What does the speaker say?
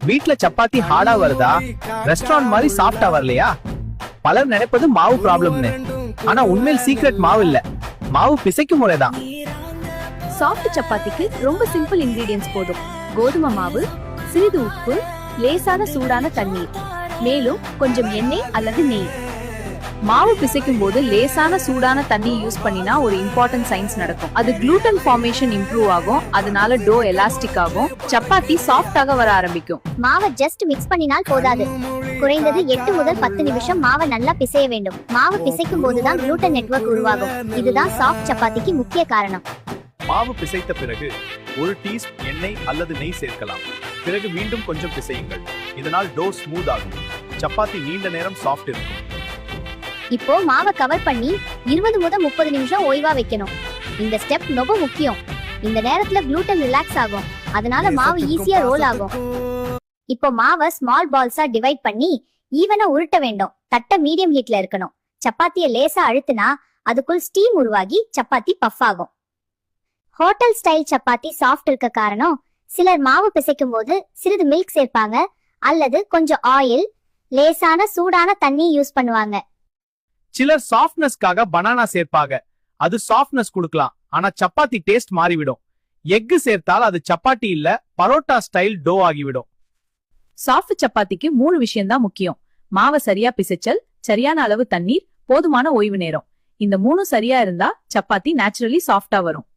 வீட்ல சப்பாத்தி ஹார்டா வருதா, ரெஸ்டாரண்ட் மாதிரி சாஃப்டா வரலையா? பலர் நினைப்பது மாவு ப்ராப்ளம்னு. ஆனா உண்மையில் சீக்ரெட் மாவு இல்ல, மாவு பிசைக்கும் முறைதான். சாஃப்ட் சப்பாத்திக்கு ரொம்ப சிம்பிள் இன்கிரீடியன்ஸ் போதும். கோதுமை மாவு, சிறிது உப்பு, லேசான சூடான தண்ணீர், மேலும் கொஞ்சம் எண்ணெய் அல்லது நெய். மாவு பிசைக்கும் போது லேசான சூடான தண்ணி யூஸ் பண்ணினா ஒரு இம்பார்ட்டன்ட் சயின்ஸ் நடக்கும். அது குளூட்டன் ஃபார்மேஷன் இம்ப்ரூவ் ஆகும், அதனால டோ எலாஸ்டிக் ஆகும், சப்பாத்தி சாஃப்டாக வர ஆரம்பிக்கும். மாவை ஜஸ்ட் மிக்ஸ் பண்ணினால் போதாது, குறைந்தது 8 முதல் 10 நிமிஷம் மாவை நல்லா பிசைய வேண்டும். மாவு பிசைக்கும் போதுதான் குளூட்டன் நெட்வொர்க் உருவாகும். இதுதான் சாஃப்ட் சப்பாத்திக்கு முக்கிய காரணம். மாவு பிசைத்த பிறகு 1 டீஸ்பூன் எண்ணெய் அல்லது நெய் சேர்க்கலாம். பிறகு மீண்டும் கொஞ்சம் பிசையுங்கள். இதனால் டோ ஸ்மூத் ஆகும், சப்பாத்தி நீண்ட நேரம் சாஃப்ட் இருக்கும். இப்போ மாவை கவர் பண்ணி 20 முதல் 30 நிமிஷம் ஓய்வா வைக்கணும். இந்த ஸ்டெப் ரொம்ப முக்கியம். இந்த நேரத்துல குளூட்டன் ரிலாக்ஸ் ஆகும், அதனால மாவு ஈஸியா ரோல் ஆகும். இப்போ மாவை ஸ்மால் பால்ஸா டிவைட் பண்ணி ஈவனா உருட்ட வேண்டும். தட்டை மீடியம் ஹீட்ல இருக்கணும். சப்பாத்தியை லேசா அழுத்தினா அதுக்குள் ஸ்டீம் உருவாகி சப்பாத்தி பஃப் ஆகும். ஹோட்டல் ஸ்டைல் சப்பாத்தி சாஃப்ட் இருக்க காரணம் சிலர் மாவு பிசைக்கும் போது சிறிது மில்க் சேர்ப்பாங்க அல்லது கொஞ்சம் ஆயில், லேசான சூடான தண்ணி யூஸ் பண்ணுவாங்க. சிலர் சாஃப்ட்னஸ்க்காக பனானா சேர்ப்பாங்க, அது சாஃப்ட்னஸ் கொடுக்கலாம், ஆனா சப்பாத்தி டேஸ்ட் மாறிவிடும். எக் சேர்த்தால் அது சப்பாத்தி இல்ல, பரோட்டா ஸ்டைல் டோ ஆகிவிடும். சாஃப்ட் சப்பாத்திக்கு 3 விஷயம் தான் முக்கியம். மாவை சரியா பிசைச்சல், சரியான அளவு தண்ணீர், போதுமான ஓய்வு நேரம். இந்த 3 சரியா இருந்தா சப்பாத்தி நேச்சுரலி சாஃப்டா வரும்.